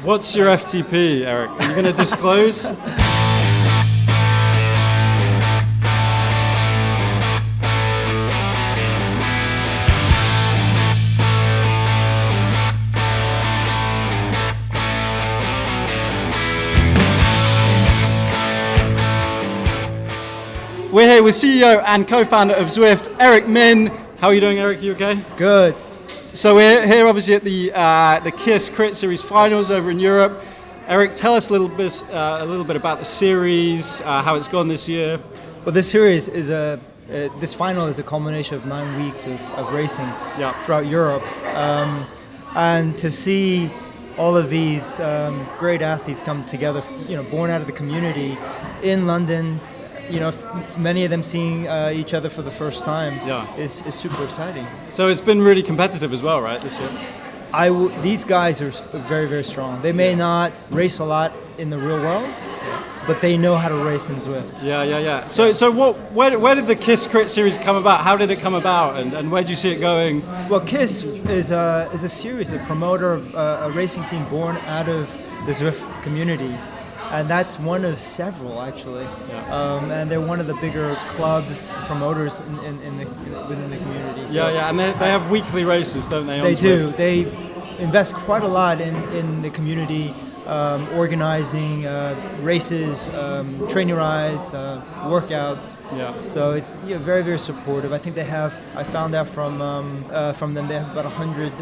What's your FTP, Eric? Are you going to disclose? We're here with CEO and co-founder of Zwift, Eric Min. How are you doing, Eric? You okay? Good. So we're here obviously at the KISS Crit Series finals over in Europe. Eric, tell us a little bit about the series, how it's gone this year. Well, this series is this final is a culmination of 9 weeks of racing throughout Europe, and to see all of these great athletes come together, born out of the community in London. Many of them seeing each other for the first time is super exciting. So it's been really competitive as well, right, this year? These guys are very, very strong. They may not race a lot in the real world, but they know how to race in Zwift. Yeah. So where did the KISS Crit Series come about? How did it come about, and where do you see it going? Well, KISS is a series, a promoter, a racing team born out of the Zwift community. And that's one of several, actually. And they're one of the bigger clubs, promoters within the community. So, and they have weekly races, don't they? They do. They invest quite a lot in the community, organizing races, training rides, workouts. So it's very, very supportive. I think I found out from them, they have about 100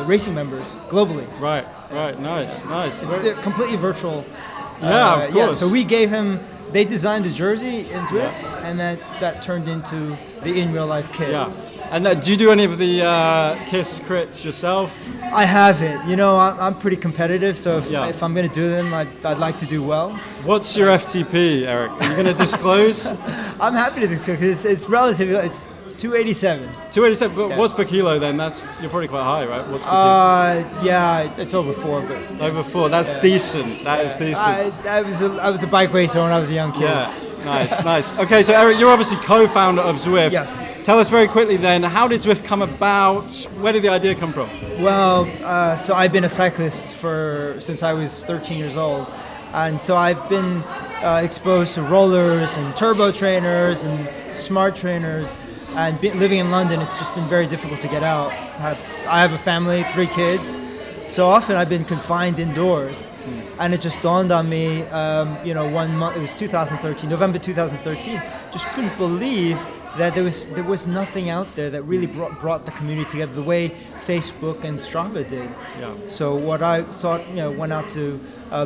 racing members globally. Right. Nice. They're completely virtual. Of course. So we gave him, they designed the jersey in Zwift, and that turned into the in real life kit. Yeah. And do you do any of the KISS crits yourself? I haven't. I'm pretty competitive, so if I'm going to do them, I'd like to do well. What's your FTP, Eric? Are you going to disclose? I'm happy to disclose because it's relatively, it's 287. 287, but what's per kilo then? You're probably quite high, right? What's per kilo? Yeah, it's over 4. But over 4, that's decent. That is decent. I was a bike racer when I was a young kid. Yeah, nice. Okay, so Eric, you're obviously co-founder of Zwift. Yes. Tell us very quickly then, how did Zwift come about? Where did the idea come from? Well, so I've been a cyclist since I was 13 years old. And so I've been exposed to rollers and turbo trainers and smart trainers. And living in London, it's just been very difficult to get out. I have a family, 3 kids, so often I've been confined indoors. And it just dawned on me, 1 month, it was 2013, November 2013, just couldn't believe that there was nothing out there that really brought the community together the way Facebook and Strava did. So what I thought, went out to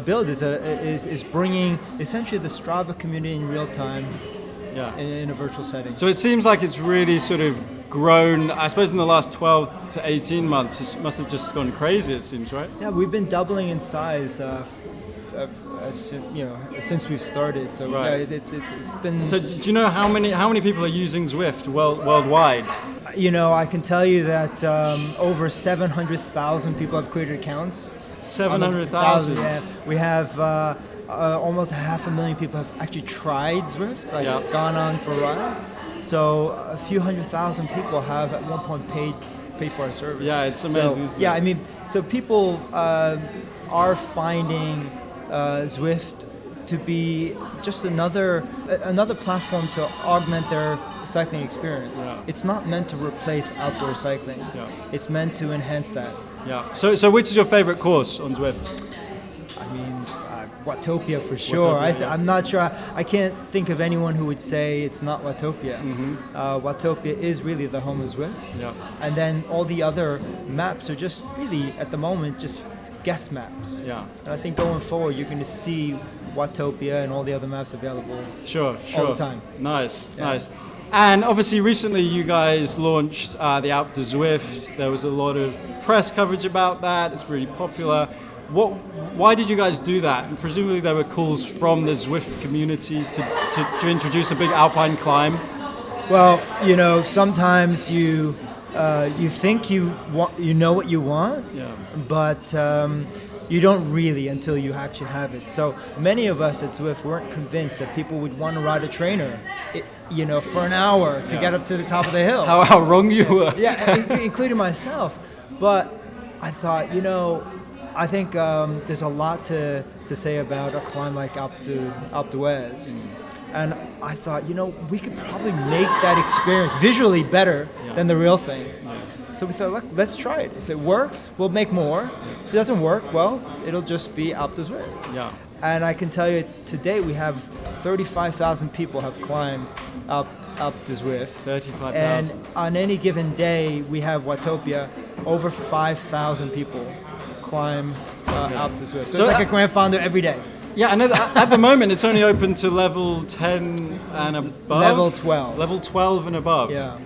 build is bringing essentially the Strava community in real time. In a virtual setting. So it seems like it's really sort of grown, I suppose in the last 12 to 18 months, it must have just gone crazy, it seems, right? Yeah, we've been doubling in size since we've started. So it's been... So do you know how many people are using Zwift worldwide? I can tell you that over 700,000 people have created accounts. 700,000? Yeah. We have... almost 500,000 people have actually tried Zwift, gone on for a ride. So a few 100,000 people have at one point paid for our service. Yeah, it's amazing. So, so people are finding Zwift to be just another platform to augment their cycling experience. It's not meant to replace outdoor cycling. It's meant to enhance that. So which is your favorite course on Zwift? Watopia for sure. I'm not sure. I can't think of anyone who would say it's not Watopia. Watopia is really the home of Zwift. And then all the other maps are just really, at the moment, just guest maps. And I think going forward, you're going to see Watopia and all the other maps available all the time. Nice. And obviously recently you guys launched the Alpe du Zwift. There was a lot of press coverage about that. It's really popular. Why did you guys do that? And presumably there were calls from the Zwift community to introduce a big Alpine climb. Well, sometimes you think you know what you want, but you don't really until you actually have it. So many of us at Zwift weren't convinced that people would want to ride a trainer, for an hour to get up to the top of the hill. How wrong you were. Including myself. But I thought, I think there's a lot to say about a climb like Alpe d'Huez. And I thought, we could probably make that experience visually better than the real thing. So we thought, look, let's try it. If it works, we'll make more. If it doesn't work, well, it'll just be Alpe du Zwift. Yeah. And I can tell you, today we have 35,000 people have climbed Alpe du Zwift. 35,000. And on any given day, we have Watopia, over 5,000 people climb Alpe du Zwift. So it's like a grand founder every day. Yeah, and at the moment it's only open to level 10 and above. Level 12. Level 12 and above. Yeah.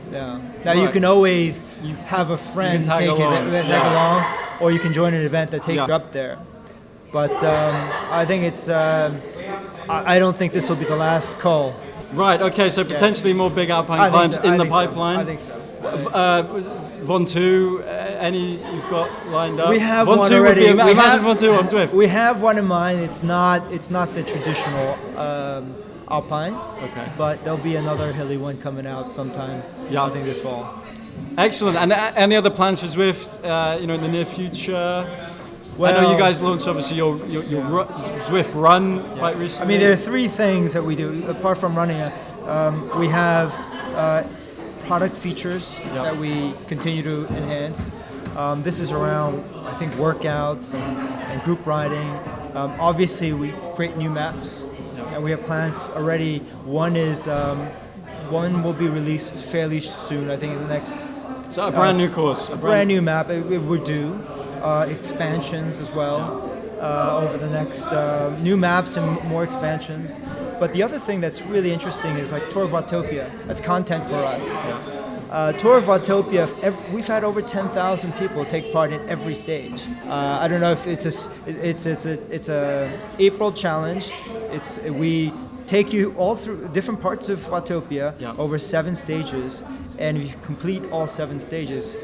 Now you can always have a friend tag along, or you can join an event that takes you up there. But I think it's. I don't think this will be the last call. Right. Okay. So potentially more big Alpine climbs in the pipeline. I think so. Ventoux, any you've got lined up? We have Ventoux one already. Imagine Ventoux on Zwift. We have one in mind. It's not the traditional Alpine. Okay. But there'll be another hilly one coming out sometime. Yeah. I think this fall. Excellent. And any other plans for Zwift? In the near future? Well, I know you guys launched obviously your Zwift Run quite recently. I mean, there are three things that we do apart from running. We have product features that we continue to enhance. This is around, I think, workouts and group riding. Obviously, we create new maps, and we have plans already. One will be released fairly soon. I think in the next. So a brand new course. A brand new map. We're due. Expansions as well over the next new maps and more expansions. But the other thing that's really interesting is like Tour of Watopia. That's content for us. Tour of Watopia, we've had over 10,000 people take part in every stage. I don't know if it's a April challenge. We take you all through different parts of Watopia over 7 stages, and if you complete all 7 stages,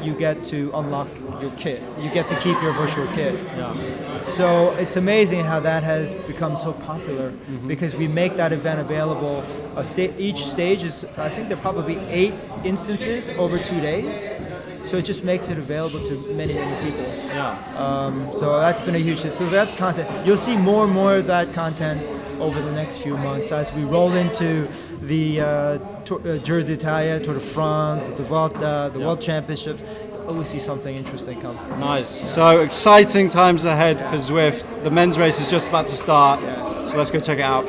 you get to unlock your kit. You get to keep your virtual kit. So it's amazing how that has become so popular because we make that event available. Each stage is, I think there are probably 8 instances over 2 days. So it just makes it available to many, many people. So that's been a huge hit. So that's content. You'll see more and more of that content over the next few months as we roll into the Giro d'Italia, Tour de France, the Volta, the World Championships. Always see something interesting come. Nice. So exciting times ahead for Zwift. The men's race is just about to start. So let's go check it out.